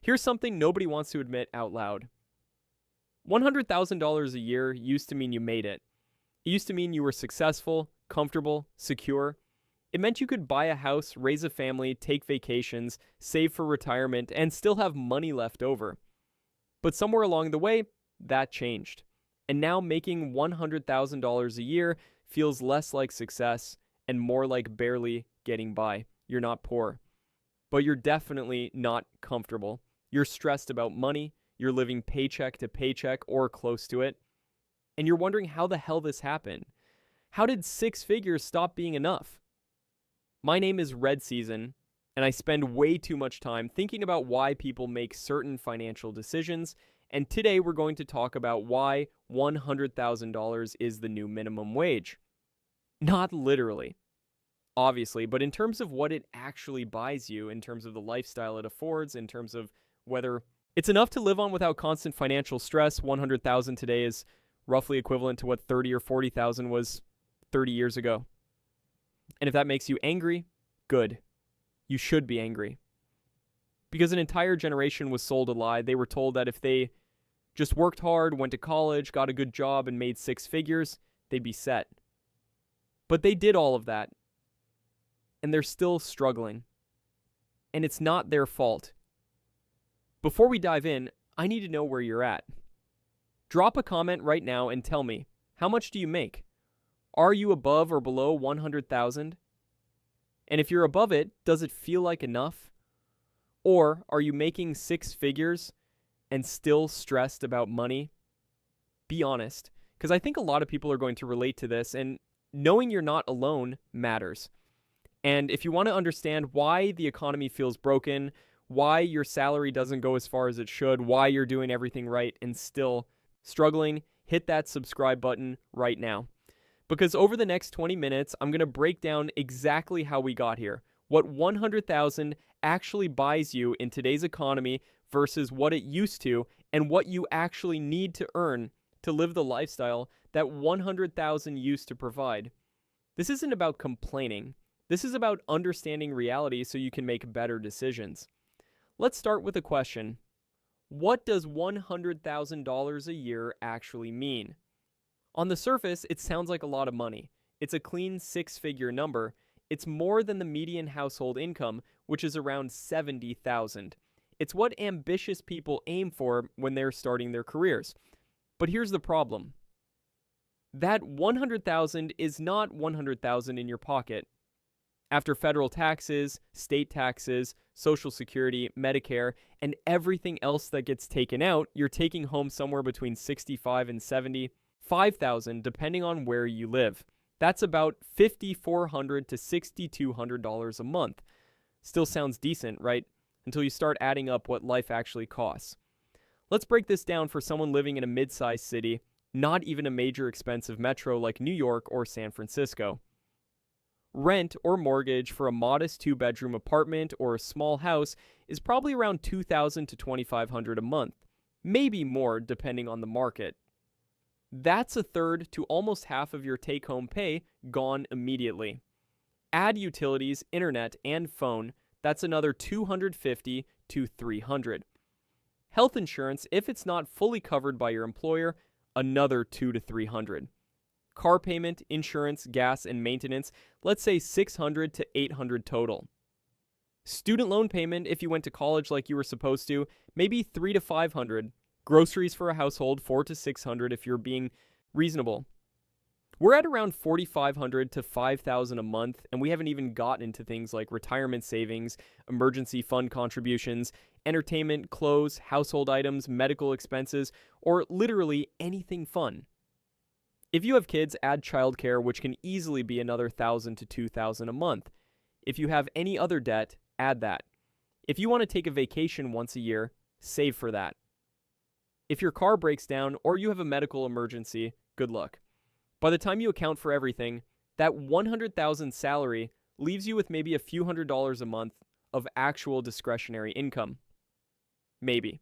Here's something nobody wants to admit out loud. $100,000 a year used to mean you made it. It used to mean you were successful, comfortable, secure. It meant you could buy a house, raise a family, take vacations, save for retirement, and still have money left over. But somewhere along the way, that changed. And now making $100,000 a year feels less like success and more like barely getting by. You're not poor, but you're definitely not comfortable. You're stressed about money. You're living paycheck to paycheck or close to it. And you're wondering how the hell this happened. How did six figures stop being enough? My name is Red Season, and I spend way too much time thinking about why people make certain financial decisions. And today we're going to talk about why $100,000 is the new minimum wage. Not literally, obviously, but in terms of what it actually buys you, in terms of the lifestyle it affords, in terms of whether it's enough to live on without constant financial stress. $100,000 today is roughly equivalent to what 30 or 40,000 was 30 years ago. And if that makes you angry, good. You should be angry. Because an entire generation was sold a lie. They were told that if they just worked hard, went to college, got a good job, and made six figures, they'd be set. But they did all of that. And they're still struggling. And it's not their fault. Before we dive in, I need to know where you're at. Drop a comment right now and tell me, how much do you make? Are you above or below 100,000? And if you're above it, does it feel like enough? Or are you making six figures and still stressed about money? Be honest, because I think a lot of people are going to relate to this, and knowing you're not alone matters. And if you want to understand why the economy feels broken, why your salary doesn't go as far as it should, why you're doing everything right and still struggling, hit that subscribe button right now. Because over the next 20 minutes, I'm going to break down exactly how we got here, what 100,000 actually buys you in today's economy versus what it used to, and what you actually need to earn to live the lifestyle that 100,000 used to provide. This isn't about complaining. This is about understanding reality so you can make better decisions. Let's start with a question. What does $100,000 a year actually mean? On the surface, it sounds like a lot of money. It's a clean six-figure number. It's more than the median household income, which is around $70,000. It's what ambitious people aim for when they're starting their careers. But here's the problem. That $100,000 is not $100,000 in your pocket. After federal taxes, state taxes, Social Security, Medicare, and everything else that gets taken out, you're taking home somewhere between $65,000 and $75,000 depending on where you live. That's about $5,400 to $6,200 a month. Still sounds decent, right? Until you start adding up what life actually costs. Let's break this down for someone living in a mid-sized city, not even a major expensive metro like New York or San Francisco. Rent or mortgage for a modest two-bedroom apartment or a small house is probably around $2,000 to $2,500 a month, maybe more depending on the market. That's a third to almost half of your take-home pay gone immediately. Add utilities, internet, and phone, that's another $250 to $300. Health insurance, if it's not fully covered by your employer, another $200 to $300. Car payment, insurance, gas, and maintenance, let's say $600 to $800 total. Student loan payment, if you went to college like you were supposed to, maybe $300 to $500. Groceries for a household, $400 to $600 if you're being reasonable. We're at around $4,500 to $5,000 a month, and we haven't even gotten into things like retirement savings, emergency fund contributions, entertainment, clothes, household items, medical expenses, or literally anything fun. If you have kids, add childcare, which can easily be another $1,000 to $2,000 a month. If you have any other debt, add that. If you want to take a vacation once a year, save for that. If your car breaks down or you have a medical emergency, good luck. By the time you account for everything, that $100,000 salary leaves you with maybe a few $100s a month of actual discretionary income. Maybe.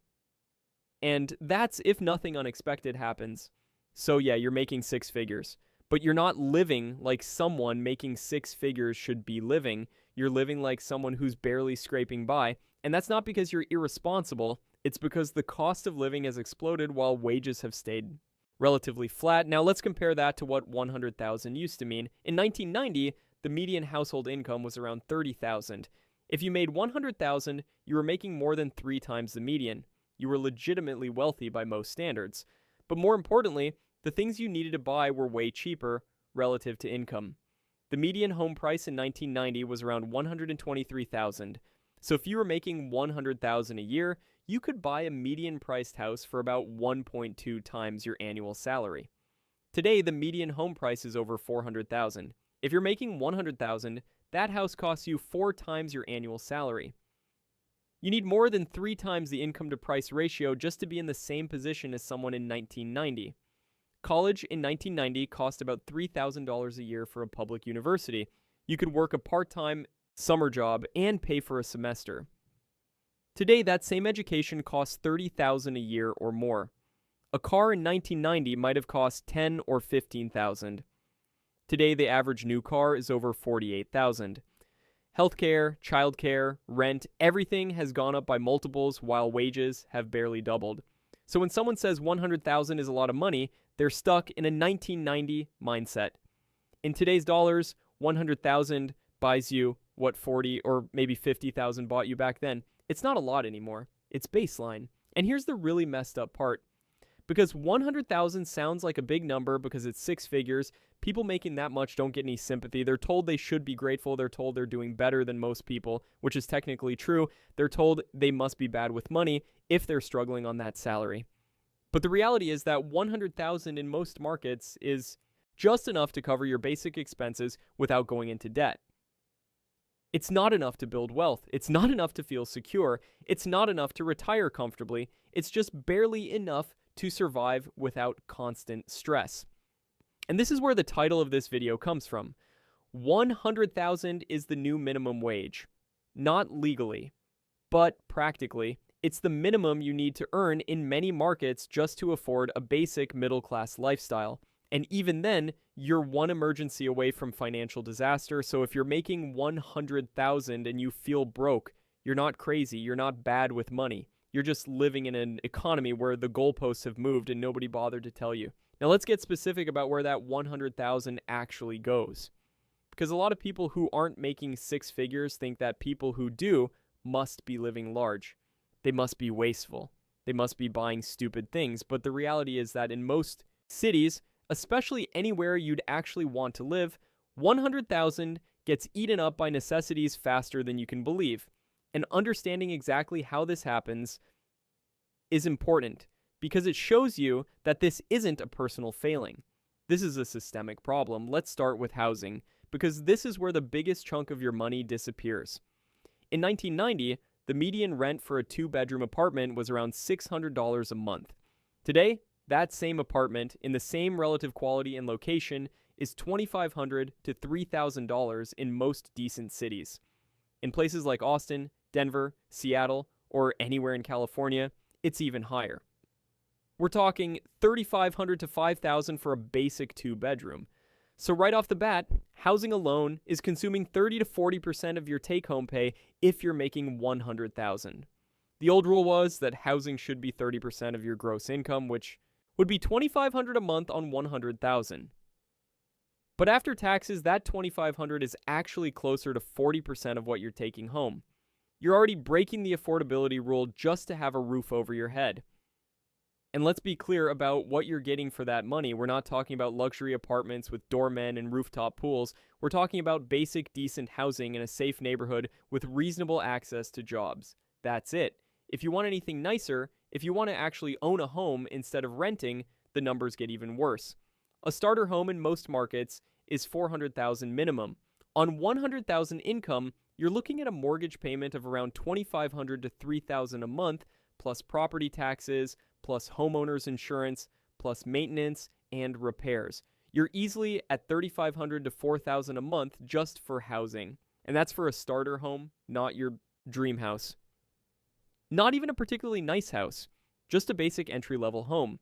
And that's if nothing unexpected happens. So yeah, you're making six figures, but you're not living like someone making six figures should be living. You're living like someone who's barely scraping by, And that's not because you're irresponsible, it's because the cost of living has exploded while wages have stayed relatively flat. Now let's compare that to what 100,000 used to mean. In 1990, the median household income was around 30,000. If you made 100,000, you were making more than 3 times the median. You were legitimately wealthy by most standards. But more importantly, the things you needed to buy were way cheaper relative to income. The median home price in 1990 was around 123,000. So if you were making 100,000 a year, you could buy a median priced house for about 1.2 times your annual salary. Today, the median home price is over 400,000. If you're making 100,000, that house costs you 4 times your annual salary. You need more than 3 times the income to price ratio just to be in the same position as someone in 1990. College in 1990 cost about $3,000 a year for a public university. You could work a part-time summer job and pay for a semester. Today, that same education costs $30,000 a year or more. A car in 1990 might have cost $10,000 or $15,000. Today, the average new car is over $48,000. Healthcare, childcare, rent, everything has gone up by multiples while wages have barely doubled. So when someone says 100,000 is a lot of money, they're stuck in a 1990 mindset. In today's dollars, 100,000 buys you what 40 or maybe 50,000 bought you back then. It's not a lot anymore. It's baseline. And here's the really messed up part. Because 100,000 sounds like a big number because it's 6 figures, people making that much don't get any sympathy. They're told they should be grateful. They're told they're doing better than most people, which is technically true. They're told they must be bad with money if they're struggling on that salary. But the reality is that 100,000 in most markets is just enough to cover your basic expenses without going into debt. It's not enough to build wealth. It's not enough to feel secure. It's not enough to retire comfortably. It's just barely enough to survive without constant stress. And this is where the title of this video comes from. 100,000 is the new minimum wage. Not legally, but practically, it's the minimum you need to earn in many markets just to afford a basic middle-class lifestyle. And even then, you're one emergency away from financial disaster. So if you're making 100,000 and you feel broke, you're not crazy, you're not bad with money. You're just living in an economy where the goalposts have moved and nobody bothered to tell you. Now let's get specific about where that 100,000 actually goes. Because a lot of people who aren't making 6 figures think that people who do must be living large. They must be wasteful. They must be buying stupid things. But the reality is that in most cities, especially anywhere you'd actually want to live, 100,000 gets eaten up by necessities faster than you can believe. And understanding exactly how this happens is important because it shows you that this isn't a personal failing. This is a systemic problem. Let's start with housing, because this is where the biggest chunk of your money disappears. In 1990, the median rent for a 2-bedroom apartment was around $600 a month. Today, that same apartment in the same relative quality and location is $2,500 to $3,000 in most decent cities. In places like Austin, Denver, Seattle, or anywhere in California, it's even higher. We're talking $3,500 to $5,000 for a basic 2-bedroom. So right off the bat, housing alone is consuming 30 to 40% of your take-home pay if you're making $100,000. The old rule was that housing should be 30% of your gross income, which would be $2,500 a month on $100,000. But after taxes, that $2,500 is actually closer to 40% of what you're taking home. You're already breaking the affordability rule just to have a roof over your head. And let's be clear about what you're getting for that money. We're not talking about luxury apartments with doormen and rooftop pools. We're talking about basic, decent housing in a safe neighborhood with reasonable access to jobs. That's it. If you want anything nicer, if you want to actually own a home instead of renting, the numbers get even worse. A starter home in most markets is $400,000 minimum. On $100,000 income, you're looking at a mortgage payment of around $2,500 to $3,000 a month, plus property taxes, plus homeowners insurance, plus maintenance and repairs. You're easily at $3,500 to $4,000 a month just for housing. And that's for a starter home, not your dream house. Not even a particularly nice house, just a basic entry-level home.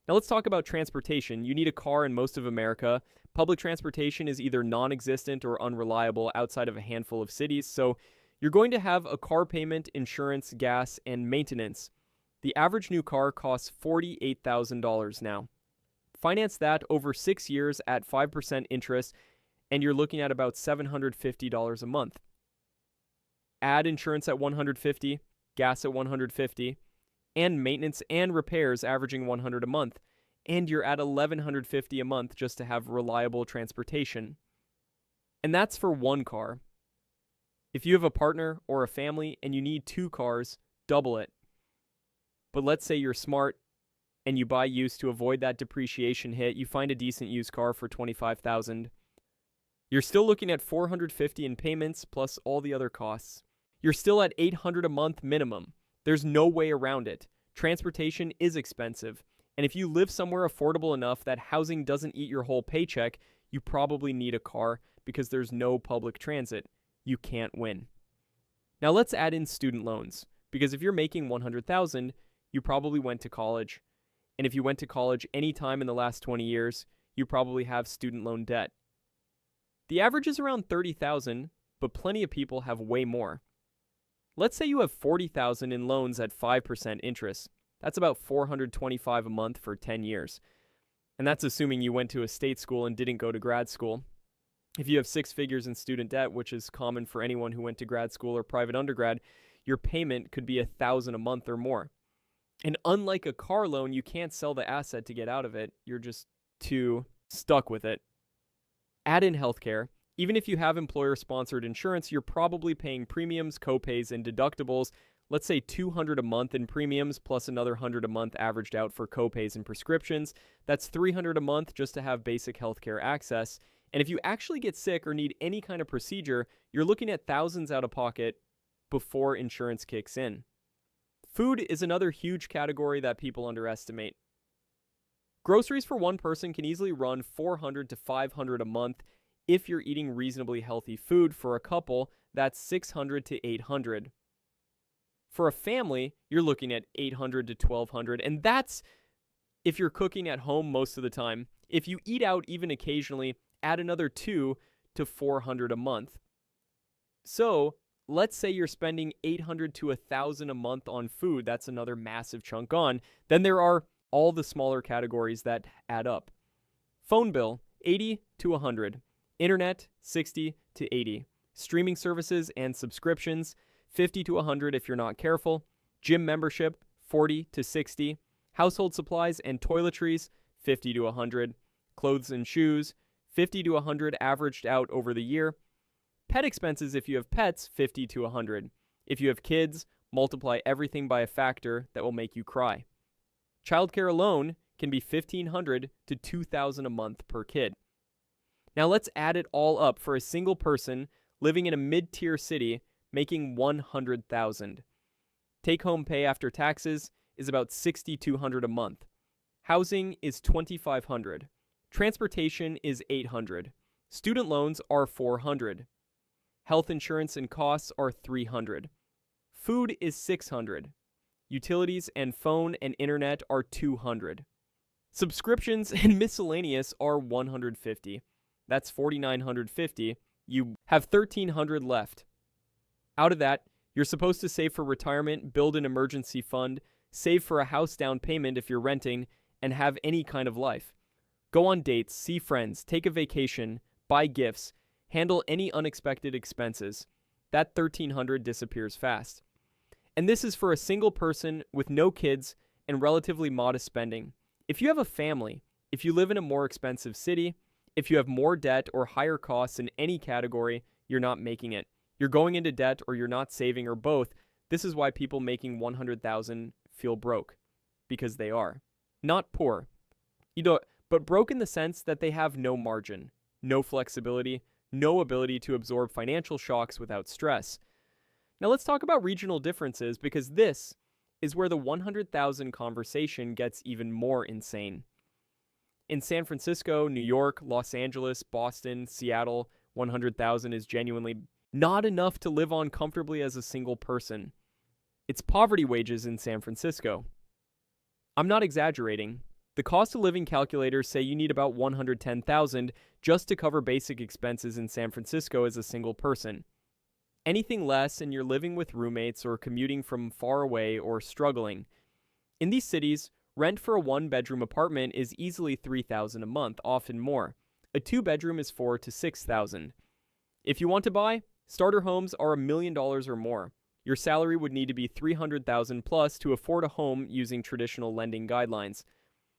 Now let's talk about transportation. You need a car in most of America. Public transportation is either non-existent or unreliable outside of a handful of cities, so You're going to have a car payment, insurance, gas, and maintenance. The average new car costs $48,000 now. Finance that over 6 years at 5% interest, and you're looking at about $750 a month. Add insurance at $150, gas at $150, and maintenance and repairs averaging $100 a month, and you're at $1,150 a month just to have reliable transportation. And that's for one car. If you have a partner or a family and you need 2 cars, double it. But let's say you're smart and you buy used to avoid that depreciation hit. You find a decent used car for $25,000. You're still looking at $450 in payments plus all the other costs. You're still at $800 a month minimum. There's no way around it. Transportation is expensive. And if you live somewhere affordable enough that housing doesn't eat your whole paycheck, you probably need a car because there's no public transit. You can't win. Now let's add in student loans, because if you're making $100,000, you probably went to college. And if you went to college any time in the last 20 years, you probably have student loan debt. The average is around $30,000, but plenty of people have way more. Let's say you have $40,000 in loans at 5% interest. That's about $425 a month for 10 years. And that's assuming you went to a state school and didn't go to grad school. If you have 6 figures in student debt, which is common for anyone who went to grad school or private undergrad, your payment could be $1,000 a month or more. And unlike a car loan, you can't sell the asset to get out of it. You're just too stuck with it. Add in healthcare. Even if you have employer-sponsored insurance, you're probably paying premiums, copays, and deductibles. Let's say $200 a month in premiums plus another $100 a month averaged out for copays and prescriptions. That's $300 a month just to have basic healthcare access. And if you actually get sick or need any kind of procedure, you're looking at thousands out of pocket before insurance kicks in. Food is another huge category that people underestimate. Groceries for one person can easily run $400 to $500 a month. If you're eating reasonably healthy food. For a couple, that's $600 to $800. For a family, you're looking at $800 to $1,200, and that's if you're cooking at home most of the time. If you eat out even occasionally, add another $200 to $400 a month. So let's say you're spending $800 to $1,000 a month on food. That's another massive chunk gone. Then there are all the smaller categories that add up. Phone bill, $80 to $100. Internet, $60 to $80. Streaming services and subscriptions, $50 to $100 if you're not careful. Gym membership, $40 to $60. Household supplies and toiletries, $50 to $100. Clothes and shoes, $50 to $100 averaged out over the year. Pet expenses if you have pets, $50 to $100. If you have kids, multiply everything by a factor that will make you cry. Childcare alone can be $1,500 to $2,000 a month per kid. Now let's add it all up for a single person living in a mid-tier city making $100,000. Take-home pay after taxes is about $6,200 a month. Housing is $2,500. Transportation is $800. Student loans are $400. Health insurance and costs are $300. Food is $600. Utilities and phone and internet are $200. Subscriptions and miscellaneous are $150. That's $4,950. You have $1,300 left. Out of that, you're supposed to save for retirement, build an emergency fund, save for a house down payment if you're renting, and have any kind of life. Go on dates, see friends, take a vacation, buy gifts, handle any unexpected expenses. That $1,300 disappears fast. And this is for a single person with no kids and relatively modest spending. If you have a family, if you live in a more expensive city, if you have more debt or higher costs in any category, you're not making it. You're going into debt or you're not saving or both. This is why people making $100,000 feel broke, because they are. Not poor, but broke in the sense that they have no margin, no flexibility, no ability to absorb financial shocks without stress. Now let's talk about regional differences, because this is where the 100,000 conversation gets even more insane. In San Francisco, New York, Los Angeles, Boston, Seattle, 100,000 is genuinely not enough to live on comfortably as a single person. It's poverty wages in San Francisco. I'm not exaggerating. The cost of living calculators say you need about 110,000 just to cover basic expenses in San Francisco as a single person. Anything less and you're living with roommates or commuting from far away or struggling. In these cities, rent for a one-bedroom apartment is easily $3,000 a month, often more. A two-bedroom is $4,000 to $6,000. If you want to buy, starter homes are $1 million or more. Your salary would need to be $300,000 plus to afford a home using traditional lending guidelines.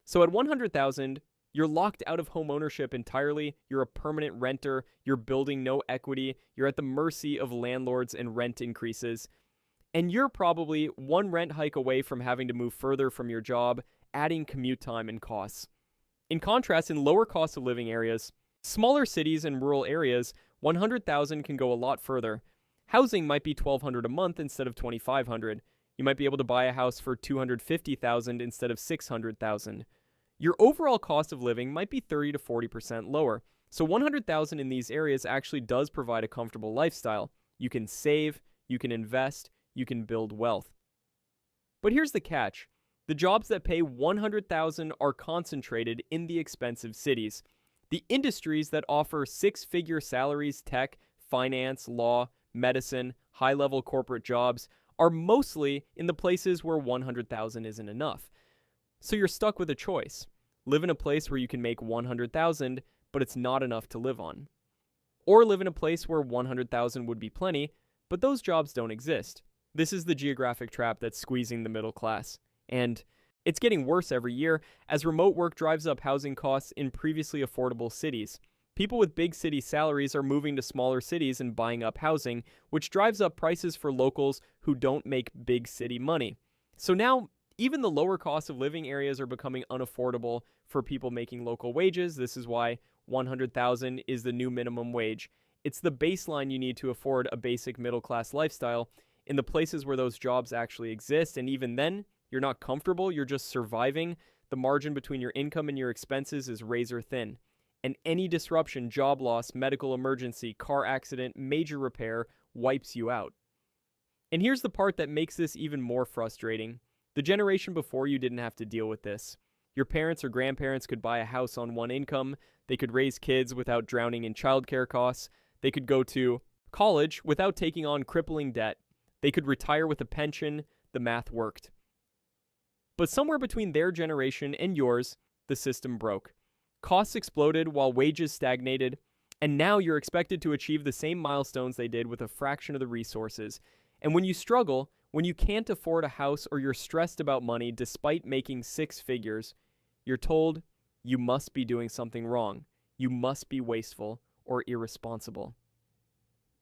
So at $100,000, you're locked out of home ownership entirely, you're a permanent renter, you're building no equity, you're at the mercy of landlords and rent increases. And you're probably one rent hike away from having to move further from your job, adding commute time and costs. In contrast, in lower cost of living areas, smaller cities and rural areas, $100,000 can go a lot further. Housing might be $1,200 a month instead of $2,500. You might be able to buy a house for $250,000 instead of $600,000. Your overall cost of living might be 30 to 40% lower. So $100,000 in these areas actually does provide a comfortable lifestyle. You can save, you can invest, you can build wealth. But here's the catch. The jobs that pay $100,000 are concentrated in the expensive cities. The industries that offer six-figure salaries, tech, finance, law, medicine, high-level corporate jobs, are mostly in the places where $100,000 isn't enough. So you're stuck with a choice. Live in a place where you can make $100,000, but it's not enough to live on. Or live in a place where $100,000 would be plenty, but those jobs don't exist. This is the geographic trap that's squeezing the middle class. And it's getting worse every year as remote work drives up housing costs in previously affordable cities. People with big city salaries are moving to smaller cities and buying up housing, which drives up prices for locals who don't make big city money. So now, even the lower cost of living areas are becoming unaffordable for people making local wages. This is why $100,000 is the new minimum wage. It's the baseline you need to afford a basic middle-class lifestyle in the places where those jobs actually exist. And even then, you're not comfortable, you're just surviving. The margin between your income and your expenses is razor thin. And any disruption, job loss, medical emergency, car accident, major repair wipes you out. And here's the part that makes this even more frustrating. The generation before you didn't have to deal with this. Your parents or grandparents could buy a house on one income, they could raise kids without drowning in childcare costs, they could go to college without taking on crippling debt, they could retire with a pension, the math worked. But somewhere between their generation and yours, the system broke. Costs exploded while wages stagnated, and now you're expected to achieve the same milestones they did with a fraction of the resources. And when you struggle, when you can't afford a house or you're stressed about money despite making six figures, you're told you must be doing something wrong. You must be wasteful or irresponsible.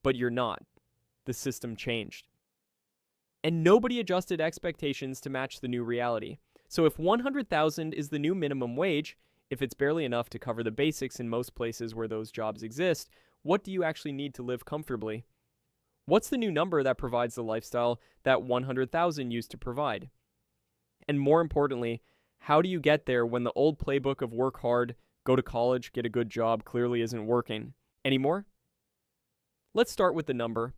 But you're not. The system changed. And nobody adjusted expectations to match the new reality. So if $100,000 is the new minimum wage, if it's barely enough to cover the basics in most places where those jobs exist, what do you actually need to live comfortably? What's the new number that provides the lifestyle that $100,000 used to provide? And more importantly, how do you get there when the old playbook of work hard, go to college, get a good job clearly isn't working anymore? Let's start with the number.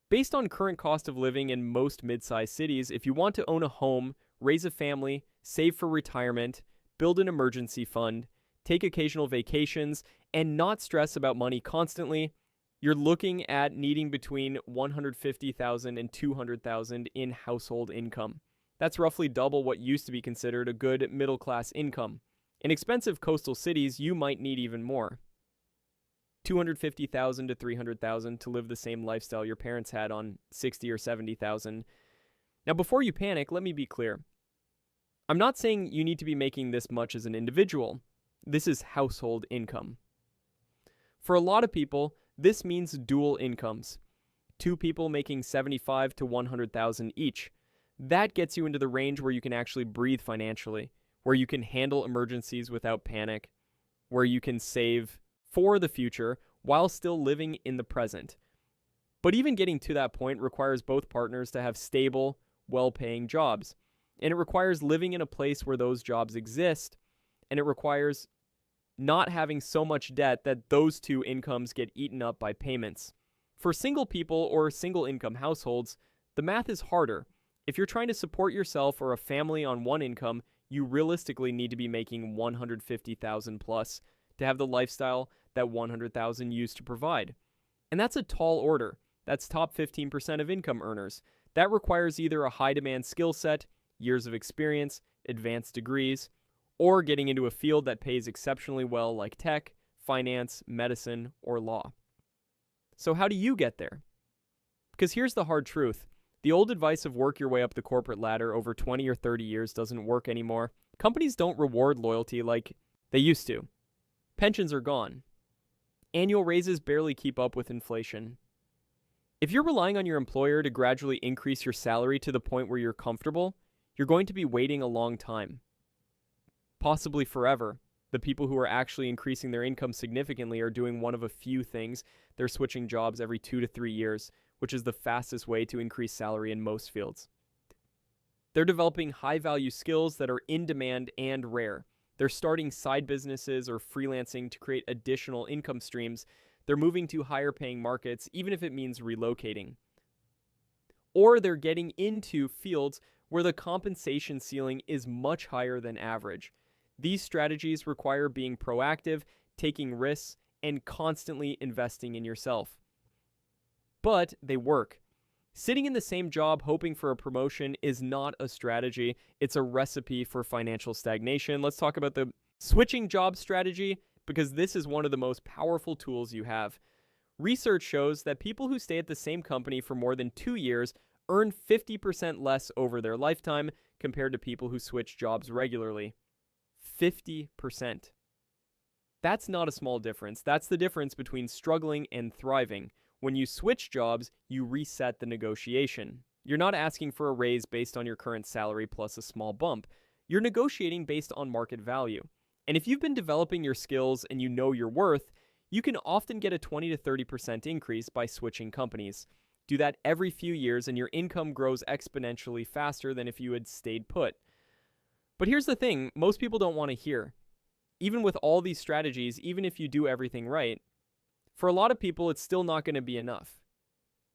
Based on current cost of living in most mid-sized cities, if you want to own a home, raise a family, save for retirement, build an emergency fund, take occasional vacations, and not stress about money constantly, you're looking at needing between $150,000 and $200,000 in household income. That's roughly double what used to be considered a good middle-class income. In expensive coastal cities, you might need even more. $250,000 to $300,000 to live the same lifestyle your parents had on $60,000 or $70,000. Now, before you panic, let me be clear. I'm not saying you need to be making this much as an individual. This is household income. For a lot of people, this means dual incomes. Two people making $75,000 to $100,000 each. That gets you into the range where you can actually breathe financially, where you can handle emergencies without panic, where you can save for the future while still living in the present. But even getting to that point requires both partners to have stable, well-paying jobs. And it requires living in a place where those jobs exist, and it requires not having so much debt that those two incomes get eaten up by payments. For single people or single income households, the math is harder. If you're trying to support yourself or a family on one income, you realistically need to be making $150,000 plus to have the lifestyle that $100,000 used to provide. And that's a tall order. That's top 15% of income earners. That requires either a high-demand skill set, years of experience, advanced degrees, or getting into a field that pays exceptionally well like tech, finance, medicine, or law. So how do you get there? Because here's the hard truth. The old advice of work your way up the corporate ladder over 20 or 30 years doesn't work anymore. Companies don't reward loyalty like they used to. Pensions are gone. Annual raises barely keep up with inflation. If you're relying on your employer to gradually increase your salary to the point where you're comfortable, you're going to be waiting a long time. Possibly forever. The people who are actually increasing their income significantly are doing one of a few things. They're switching jobs every 2 to 3 years, which is the fastest way to increase salary in most fields. They're developing high-value skills that are in demand and rare. They're starting side businesses or freelancing to create additional income streams. They're moving to higher-paying markets, even if it means relocating. Or they're getting into fields where the compensation ceiling is much higher than average. These strategies require being proactive, taking risks, and constantly investing in yourself. But they work. Sitting in the same job hoping for a promotion is not a strategy. It's a recipe for financial stagnation. Let's talk about the switching job strategy, because this is one of the most powerful tools you have. Research shows that people who stay at the same company for more than 2 years earn 50% less over their lifetime compared to people who switch jobs regularly. 50%. That's not a small difference. That's the difference between struggling and thriving. When you switch jobs, you reset the negotiation. You're not asking for a raise based on your current salary plus a small bump. You're negotiating based on market value. And if you've been developing your skills and you know your worth, you can often get a 20 to 30% increase by switching companies. Do that every few years and your income grows exponentially faster than if you had stayed put. But here's the thing, most people don't want to hear. Even with all these strategies, even if you do everything right, for a lot of people, it's still not going to be enough.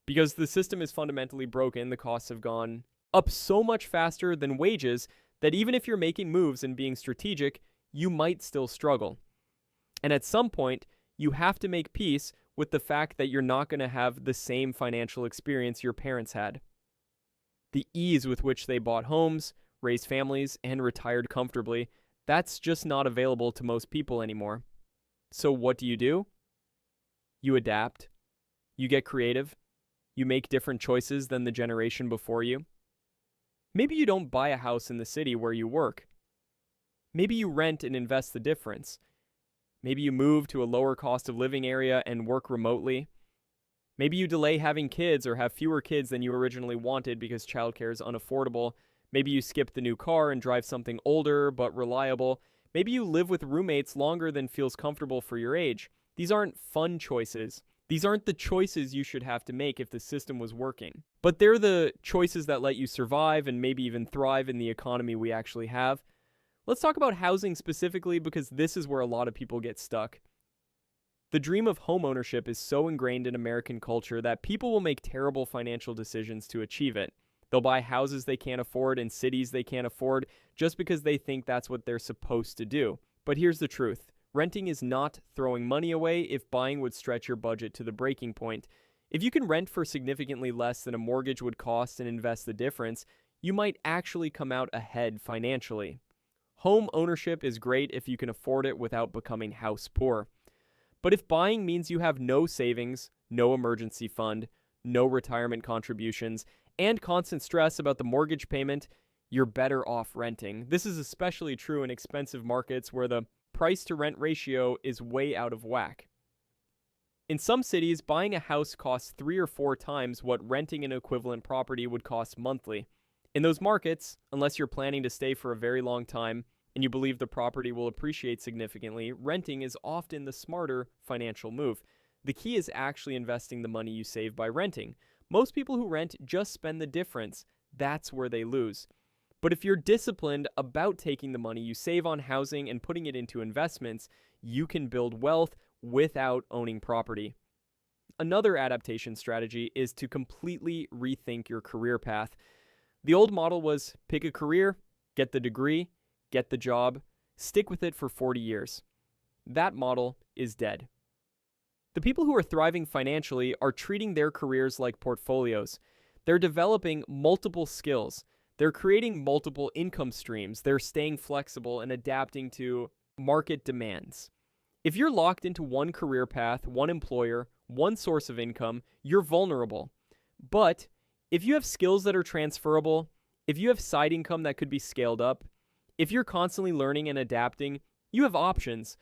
Because the system is fundamentally broken, the costs have gone up so much faster than wages that even if you're making moves and being strategic, you might still struggle. And at some point, you have to make peace with the fact that you're not going to have the same financial experience your parents had. The ease with which they bought homes, raised families, and retired comfortably, that's just not available to most people anymore. So what do? You adapt. You get creative. You make different choices than the generation before you. Maybe you don't buy a house in the city where you work. Maybe you rent and invest the difference. Maybe you move to a lower cost of living area and work remotely. Maybe you delay having kids or have fewer kids than you originally wanted because childcare is unaffordable. Maybe you skip the new car and drive something older but reliable. Maybe you live with roommates longer than feels comfortable for your age. These aren't fun choices. These aren't the choices you should have to make if the system was working. But they're the choices that let you survive and maybe even thrive in the economy we actually have. Let's talk about housing specifically because this is where a lot of people get stuck. The dream of homeownership is so ingrained in American culture that people will make terrible financial decisions to achieve it. They'll buy houses they can't afford in cities they can't afford just because they think that's what they're supposed to do. But here's the truth. Renting is not throwing money away if buying would stretch your budget to the breaking point. If you can rent for significantly less than a mortgage would cost and invest the difference, you might actually come out ahead financially. Home ownership is great if you can afford it without becoming house poor. But if buying means you have no savings, no emergency fund, no retirement contributions, and constant stress about the mortgage payment, you're better off renting. This is especially true in expensive markets where the price to rent ratio is way out of whack. In some cities, buying a house costs 3 or 4 times what renting an equivalent property would cost monthly. In those markets, unless you're planning to stay for a very long time and you believe the property will appreciate significantly, renting is often the smarter financial move. The key is actually investing the money you save by renting. Most people who rent just spend the difference. That's where they lose. But if you're disciplined about taking the money you save on housing and putting it into investments, you can build wealth without owning property. Another adaptation strategy is to completely rethink your career path. The old model was pick a career, get the degree, get the job, stick with it for 40 years. That model is dead. The people who are thriving financially are treating their careers like portfolios. They're developing multiple skills. They're creating multiple income streams. They're staying flexible and adapting to market demands. If you're locked into one career path, one employer, one source of income, you're vulnerable. But if you have skills that are transferable, if you have side income that could be scaled up, if you're constantly learning and adapting, you have options.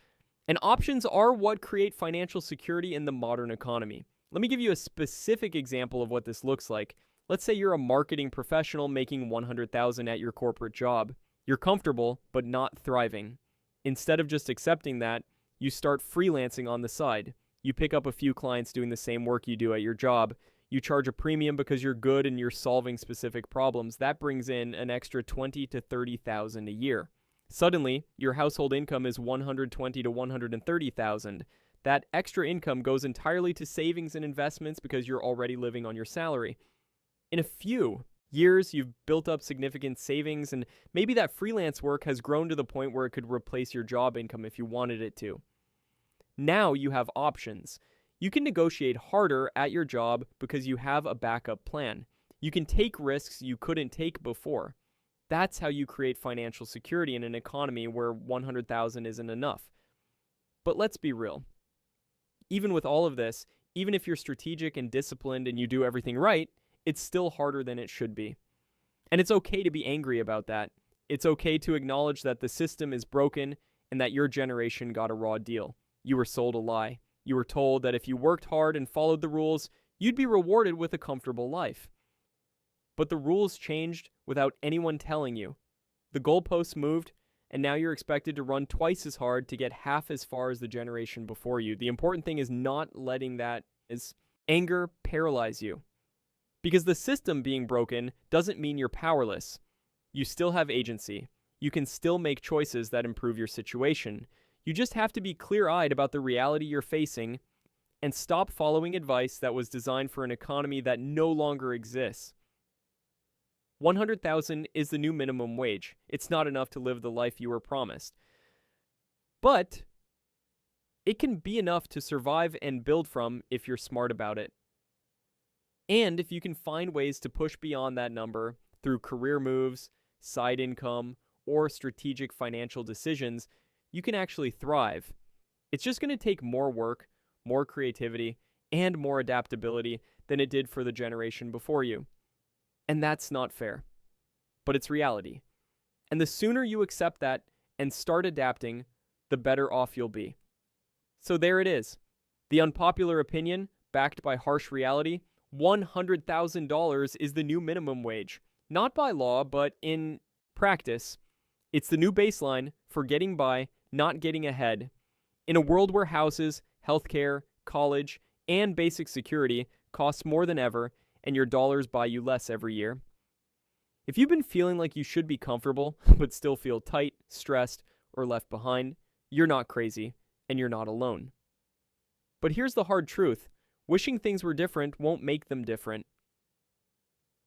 And options are what create financial security in the modern economy. Let me give you a specific example of what this looks like. Let's say you're a marketing professional making $100,000 at your corporate job. You're comfortable, but not thriving. Instead of just accepting that, you start freelancing on the side. You pick up a few clients doing the same work you do at your job. You charge a premium because you're good and you're solving specific problems. That brings in an extra $20,000 to $30,000 a year. Suddenly, your household income is $120,000 to $130,000. That extra income goes entirely to savings and investments because you're already living on your salary. In a few years, you've built up significant savings, and maybe that freelance work has grown to the point where it could replace your job income if you wanted it to. Now you have options. You can negotiate harder at your job because you have a backup plan. You can take risks you couldn't take before. That's how you create financial security in an economy where $100,000 isn't enough. But let's be real. Even with all of this, even if you're strategic and disciplined and you do everything right, it's still harder than it should be. And it's okay to be angry about that. It's okay to acknowledge that the system is broken and that your generation got a raw deal. You were sold a lie. You were told that if you worked hard and followed the rules, you'd be rewarded with a comfortable life. But the rules changed without anyone telling you. The goalposts moved, and now you're expected to run twice as hard to get half as far as the generation before you. The important thing is not letting that anger paralyze you. Because the system being broken doesn't mean you're powerless. You still have agency. You can still make choices that improve your situation. You just have to be clear-eyed about the reality you're facing and stop following advice that was designed for an economy that no longer exists. $100,000 is the new minimum wage. It's not enough to live the life you were promised. But it can be enough to survive and build from if you're smart about it. And if you can find ways to push beyond that number through career moves, side income, or strategic financial decisions, you can actually thrive. It's just going to take more work, more creativity, and more adaptability than it did for the generation before you. And that's not fair. But it's reality. And the sooner you accept that and start adapting, the better off you'll be. So there it is. The unpopular opinion, backed by harsh reality, $100,000 is the new minimum wage. Not by law, but in practice. It's the new baseline for getting by, not getting ahead. In a world where houses, healthcare, college, and basic security cost more than ever, and your dollars buy you less every year. If you've been feeling like you should be comfortable, but still feel tight, stressed, or left behind, you're not crazy, and you're not alone. But here's the hard truth. Wishing things were different won't make them different.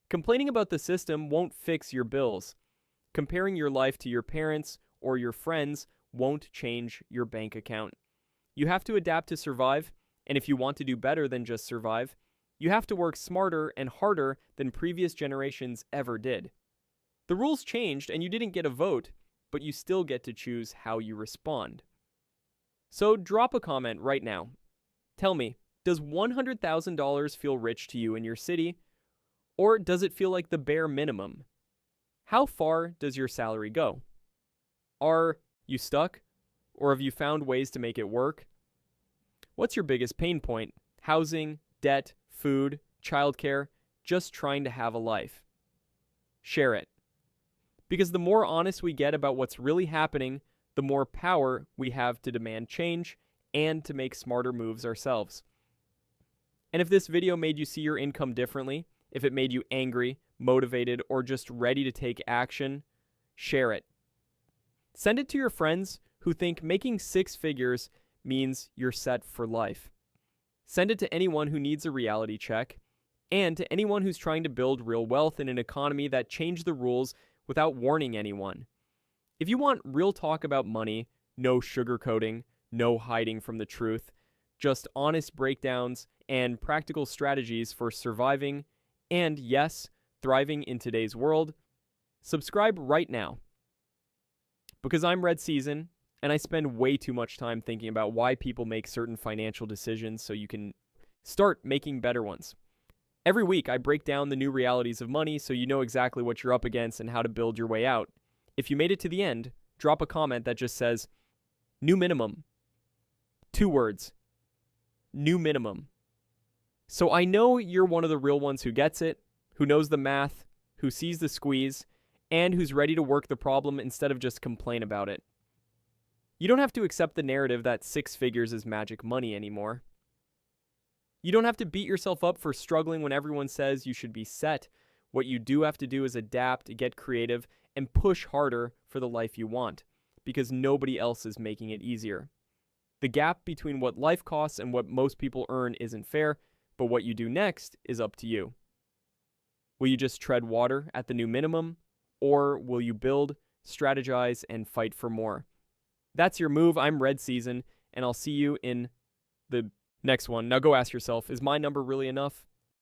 Complaining about the system won't fix your bills. Comparing your life to your parents or your friends won't change your bank account. You have to adapt to survive, and if you want to do better than just survive, you have to work smarter and harder than previous generations ever did. The rules changed and you didn't get a vote, but you still get to choose how you respond. So drop a comment right now. Tell me, does $100,000 feel rich to you in your city? Or does it feel like the bare minimum? How far does your salary go? Are you stuck? Or have you found ways to make it work? What's your biggest pain point? Housing, debt, food, childcare, just trying to have a life. Share it. Because the more honest we get about what's really happening, the more power we have to demand change and to make smarter moves ourselves. And if this video made you see your income differently, if it made you angry, motivated, or just ready to take action, share it. Send it to your friends who think making six figures means you're set for life. Send it to anyone who needs a reality check, and to anyone who's trying to build real wealth in an economy that changed the rules without warning anyone. If you want real talk about money, no sugarcoating, no hiding from the truth, just honest breakdowns and practical strategies for surviving and, yes, thriving in today's world. Subscribe right now. Because I'm Red Season, and I spend way too much time thinking about why people make certain financial decisions so you can start making better ones. Every week, I break down the new realities of money so you know exactly what you're up against and how to build your way out. If you made it to the end, drop a comment that just says, new minimum. 2 words. New minimum. So I know you're one of the real ones who gets it, who knows the math, who sees the squeeze, and who's ready to work the problem instead of just complain about it. You don't have to accept the narrative that 6 figures is magic money anymore. You don't have to beat yourself up for struggling when everyone says you should be set. What you do have to do is adapt, get creative, and push harder for the life you want, because nobody else is making it easier. The gap between what life costs and what most people earn isn't fair, but what you do next is up to you. Will you just tread water at the new minimum, or will you build, strategize, and fight for more? That's your move. I'm Red Season, and I'll see you in the next one. Now go ask yourself, is my number really enough?